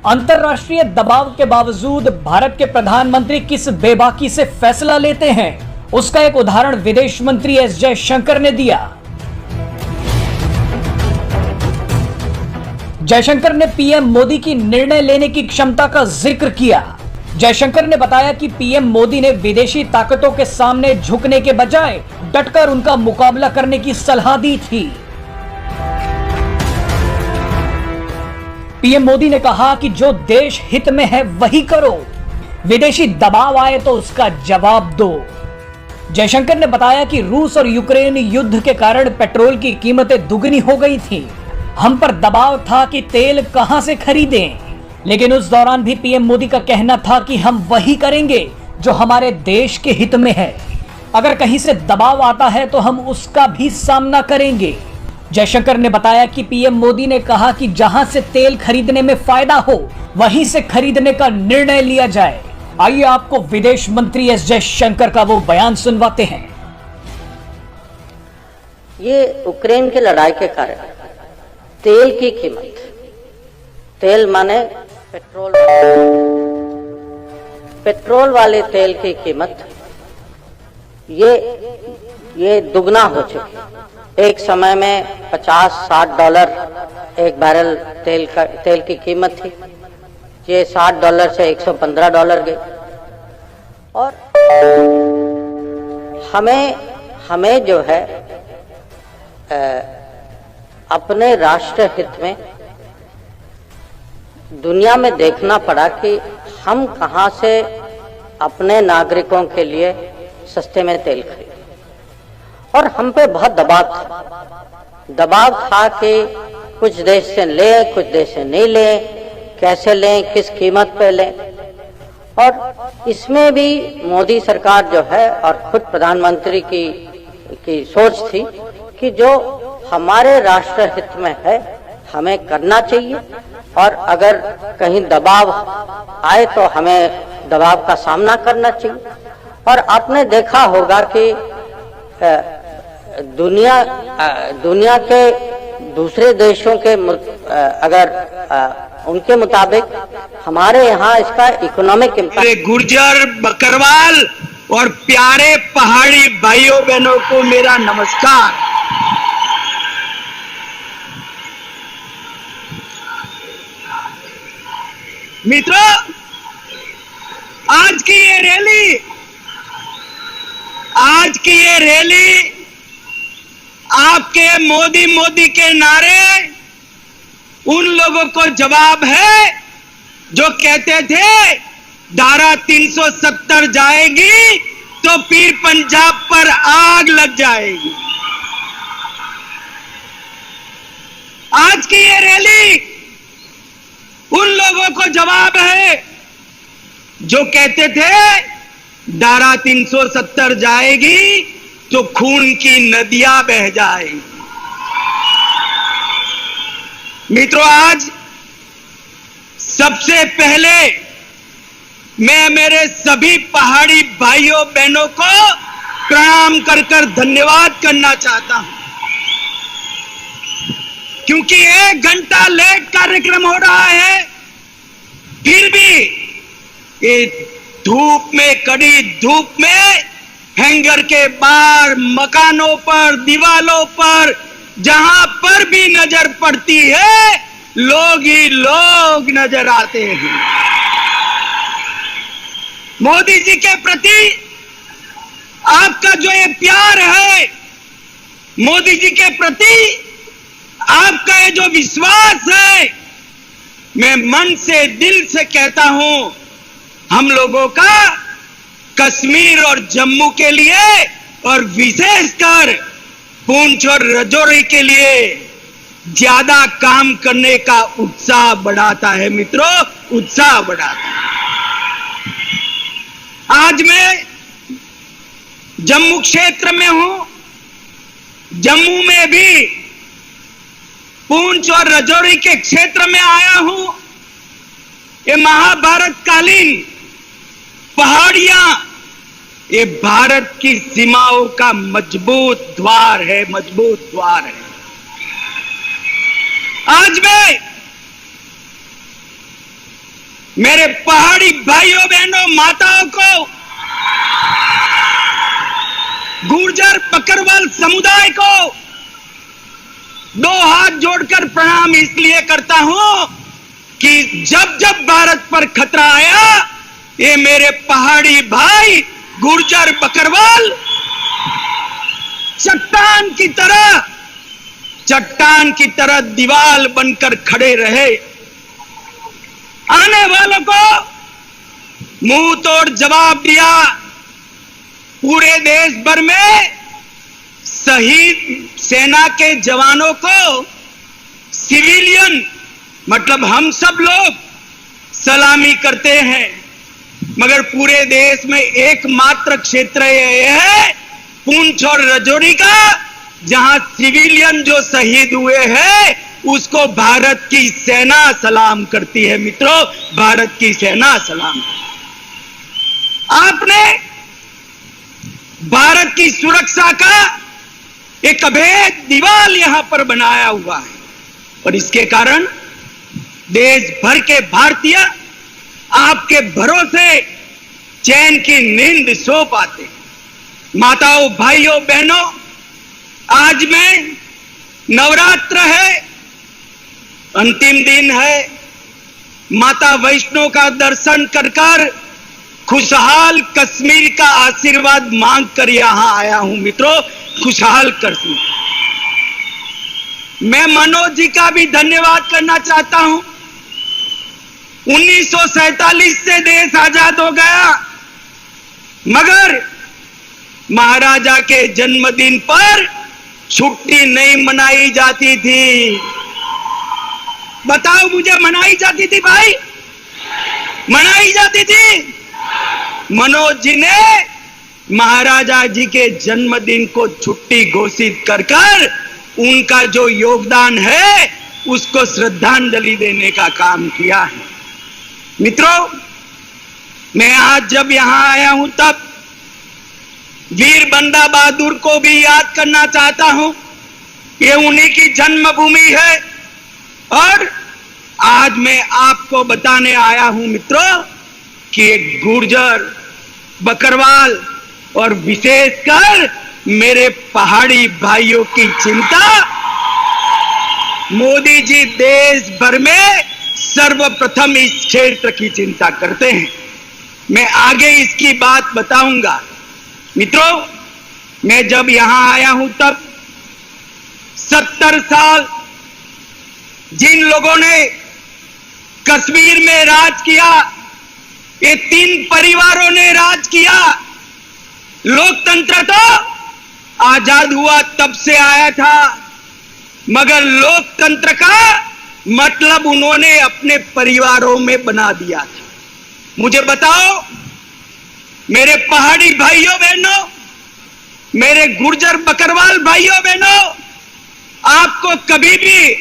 अंतर्राष्ट्रीय दबाव के बावजूद भारत के प्रधानमंत्री किस बेबाकी से फैसला लेते हैं, उसका एक उदाहरण विदेश मंत्री एस जयशंकर ने दिया। जयशंकर ने पीएम मोदी की निर्णय लेने की क्षमता का जिक्र किया। जयशंकर ने बताया कि पीएम मोदी ने विदेशी ताकतों के सामने झुकने के बजाय डटकर उनका मुकाबला करने की सलाह दी थी। पीएम मोदी ने कहा कि जो देश हित में है वही करो, विदेशी दबाव आए तो उसका जवाब दो। जयशंकर ने बताया कि रूस और यूक्रेन युद्ध के कारण पेट्रोल की कीमतें दुगनी हो गई थी। हम पर दबाव था कि तेल कहां से खरीदें, लेकिन उस दौरान भी पीएम मोदी का कहना था कि हम वही करेंगे जो हमारे देश के हित में है। अगर कहीं से दबाव आता है तो हम उसका भी सामना करेंगे। जयशंकर ने बताया कि पीएम मोदी ने कहा कि जहां से तेल खरीदने में फायदा हो वहीं से खरीदने का निर्णय लिया जाए। आइए आपको विदेश मंत्री एस जयशंकर का वो बयान सुनवाते हैं। ये यूक्रेन की लड़ाई के कारण तेल की कीमत, तेल माने पेट्रोल वाले तेल की कीमत ये दुगना हो चुकी है। एक समय में 50-60 डॉलर एक बैरल तेल की कीमत थी। ये $60 से $115 गई। और हमें जो है अपने राष्ट्र हित में दुनिया में देखना पड़ा कि हम कहां से अपने नागरिकों के लिए सस्ते में तेल खरीदें। और हम पे बहुत दबाव था कि कुछ देश से लें, कुछ देश से नहीं लें, कैसे लें, किस कीमत पे लें। और इसमें भी मोदी सरकार जो है और खुद प्रधानमंत्री की सोच थी कि जो हमारे राष्ट्र हित में है हमें करना चाहिए, और अगर कहीं दबाव आए तो हमें दबाव का सामना करना चाहिए। और आपने देखा होगा कि दुनिया के दूसरे देशों के अगर उनके मुताबिक हमारे यहाँ इसका इकोनॉमिक इम्पैक्ट। गुर्जर, बकरवाल और प्यारे पहाड़ी भाइयों बहनों को मेरा नमस्कार। मित्रों, आज की ये रैली आपके मोदी के नारे उन लोगों को जवाब है जो कहते थे धारा 370 जाएगी तो फिर पंजाब पर आग लग जाएगी। आज की ये रैली उन लोगों को जवाब है जो कहते थे धारा 370 जाएगी तो खून की नदियां बह जाएगी। मित्रों, आज सबसे पहले मैं मेरे सभी पहाड़ी भाइयों बहनों को प्रणाम कर धन्यवाद करना चाहता हूं, क्योंकि 1 घंटा लेट कार्यक्रम हो रहा है, फिर भी ये धूप में, कड़ी धूप में, हैंगर के बाहर, मकानों पर, दीवालों पर, जहां पर भी नजर पड़ती है लोग ही लोग नजर आते हैं। मोदी जी के प्रति आपका जो ये प्यार है, मोदी जी के प्रति आपका ये जो विश्वास है, मैं मन से, दिल से कहता हूं, हम लोगों का कश्मीर और जम्मू के लिए और विशेषकर पुंछ और राजौरी के लिए ज्यादा काम करने का उत्साह बढ़ाता है। मित्रों, उत्साह बढ़ाता है। आज मैं जम्मू क्षेत्र में हूं, जम्मू में भी पुंछ और राजौरी के क्षेत्र में आया हूं। ये महाभारत कालीन पहाड़ियां ये भारत की सीमाओं का मजबूत द्वार है, मजबूत द्वार है। आज मैं मेरे पहाड़ी भाइयों बहनों माताओं को, गुर्जर बकरवाल समुदाय को दो हाथ जोड़कर प्रणाम इसलिए करता हूं कि जब जब भारत पर खतरा आया, ये मेरे पहाड़ी भाई गुर्जर बकरवाल चट्टान की तरह दीवार बनकर खड़े रहे। आने वालों को मुंह तोड़ जवाब दिया। पूरे देश भर में शहीद सेना के जवानों को सिविलियन मतलब हम सब लोग सलामी करते हैं, मगर पूरे देश में एकमात्र क्षेत्र यह है पुंछ और राजौरी का, जहां सिविलियन जो शहीद हुए हैं उसको भारत की सेना सलाम करती है। मित्रों, भारत की सेना सलाम। आपने भारत की सुरक्षा का एक अभेद दीवार यहां पर बनाया हुआ है और इसके कारण देश भर के भारतीय आपके भरोसे चैन की नींद सो पाते। माताओं, भाइयों, बहनों, आज में नवरात्र है, अंतिम दिन है। माता वैष्णो का दर्शन कर खुशहाल कश्मीर का आशीर्वाद मांग कर यहां आया हूं। मित्रों, खुशहाल कश्मीर। मैं मनोज जी का भी धन्यवाद करना चाहता हूं। 1947 से देश आजाद हो गया, मगर महाराजा के जन्मदिन पर छुट्टी नहीं मनाई जाती थी। बताओ मुझे, मनाई जाती थी भाई? मनाई जाती थी। मनोज जी ने महाराजा जी के जन्मदिन को छुट्टी घोषित कर उनका जो योगदान है उसको श्रद्धांजलि देने का काम किया है। मित्रों, मैं आज जब यहां आया हूं तब वीर बंदा बहादुर को भी याद करना चाहता हूं। ये उन्हीं की जन्मभूमि है और आज मैं आपको बताने आया हूं मित्रों कि एक गुर्जर, बकरवाल और विशेषकर मेरे पहाड़ी भाइयों की चिंता मोदी जी देश भर में सर्वप्रथम इस क्षेत्र की चिंता करते हैं। मैं आगे इसकी बात बताऊंगा। मित्रों, मैं जब यहां आया हूं तब 70 साल जिन लोगों ने कश्मीर में राज किया, ये 3 परिवारों ने राज किया। लोकतंत्र तो आजाद हुआ तब से आया था, मगर लोकतंत्र का मतलब उन्होंने अपने परिवारों में बना दिया था। मुझे बताओ मेरे पहाड़ी भाइयों बहनों, मेरे गुर्जर बकरवाल भाइयों बहनों, आपको कभी भी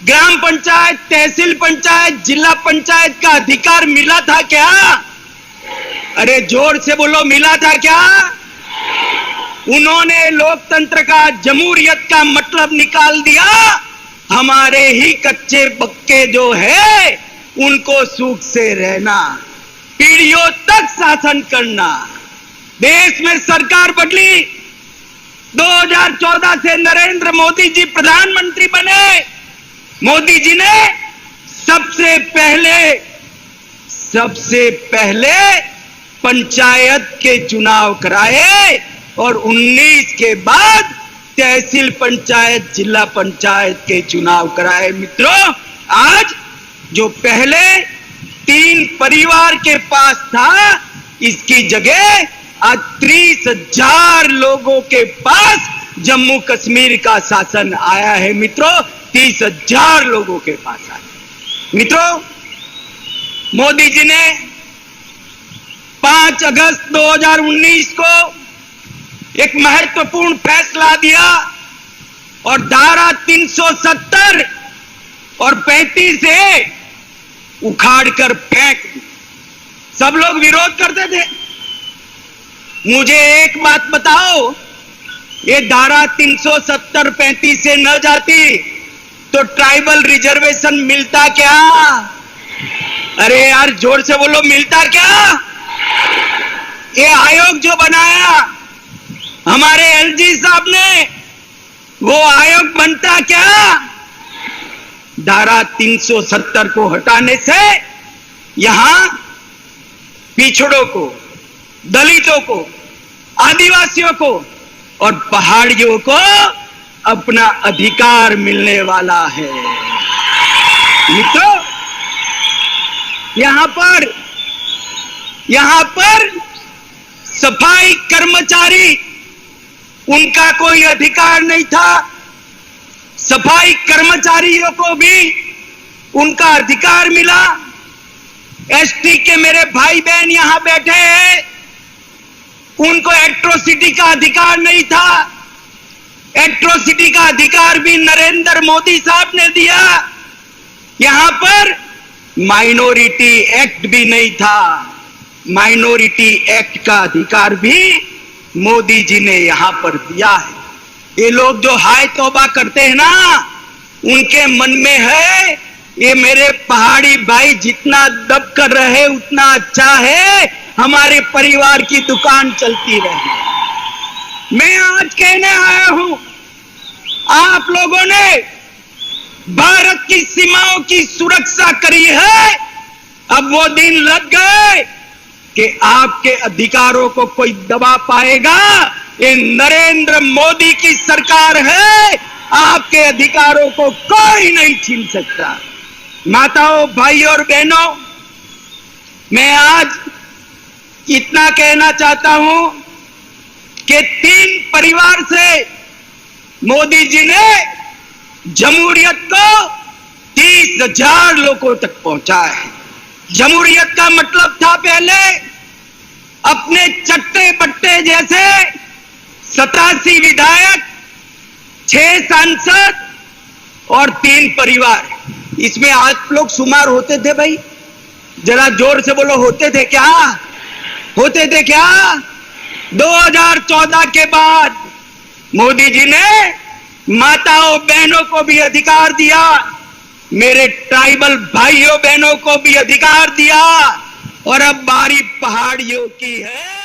ग्राम पंचायत, तहसील पंचायत, जिला पंचायत का अधिकार मिला था क्या? अरे जोर से बोलो, मिला था क्या? उन्होंने लोकतंत्र का, जमहूरियत का मतलब निकाल दिया। हमारे ही कच्चे पक्के जो है उनको सुख से रहना, पीढ़ियों तक शासन करना। देश में सरकार बदली, 2014 से नरेंद्र मोदी जी प्रधानमंत्री बने। मोदी जी ने सबसे पहले पंचायत के चुनाव कराए और 19 के बाद तहसील पंचायत, जिला पंचायत के चुनाव कराए। मित्रों, आज जो पहले 3 परिवार के पास था, इसकी जगह आज 30,000 लोगों के पास जम्मू कश्मीर का शासन आया है। मित्रों, 30,000 लोगों के पास आया। मित्रों, मोदी जी ने 5 अगस्त 2019 को एक महत्वपूर्ण फैसला दिया और धारा 370 और 35 से उखाड़कर फेंक दी। सब लोग विरोध करते थे। मुझे एक बात बताओ, ये धारा 370 35 से न जाती तो ट्राइबल रिजर्वेशन मिलता क्या? अरे यार जोर से बोलो, मिलता क्या? ये आयोग जो बनाया हमारे एलजी साहब ने, वो आयोग बनता क्या? धारा 370 को हटाने से यहां पिछड़ों को, दलितों को, आदिवासियों को और पहाड़ियों को अपना अधिकार मिलने वाला है। मित्रों, यहां पर सफाई कर्मचारी, उनका कोई अधिकार नहीं था। सफाई कर्मचारियों को भी उनका अधिकार मिला। एसटी के मेरे भाई बहन यहां बैठे हैं, उनको एट्रोसिटी का अधिकार नहीं था। एट्रोसिटी का अधिकार भी नरेंद्र मोदी साहब ने दिया। यहां पर माइनॉरिटी एक्ट भी नहीं था। माइनॉरिटी एक्ट का अधिकार भी मोदी जी ने यहां पर दिया है। ये लोग जो हाय तौबा करते हैं ना, उनके मन में है ये मेरे पहाड़ी भाई जितना दब कर रहे उतना अच्छा है, हमारे परिवार की दुकान चलती रहे। मैं आज कहने आया हूं, आप लोगों ने भारत की सीमाओं की सुरक्षा करी है, अब वो दिन लग गए कि आपके अधिकारों को कोई दबा पाएगा। ये नरेंद्र मोदी की सरकार है, आपके अधिकारों को कोई नहीं छीन सकता। माताओं, भाइयों और बहनों, मैं आज इतना कहना चाहता हूं कि 3 परिवार से मोदी जी ने जमहूरियत को 30,000 लोगों तक पहुंचा है। जमहूरियत का मतलब था पहले अपने चट्टे बट्टे जैसे 87 विधायक, 6 सांसद और 3 परिवार। इसमें आप लोग शुमार होते थे भाई? जरा जोर से बोलो, होते थे क्या? होते थे क्या? 2014 के बाद मोदी जी ने माताओं बहनों को भी अधिकार दिया, मेरे ट्राइबल भाइयों बहनों को भी अधिकार दिया, और अब बारी पहाड़ियों की है।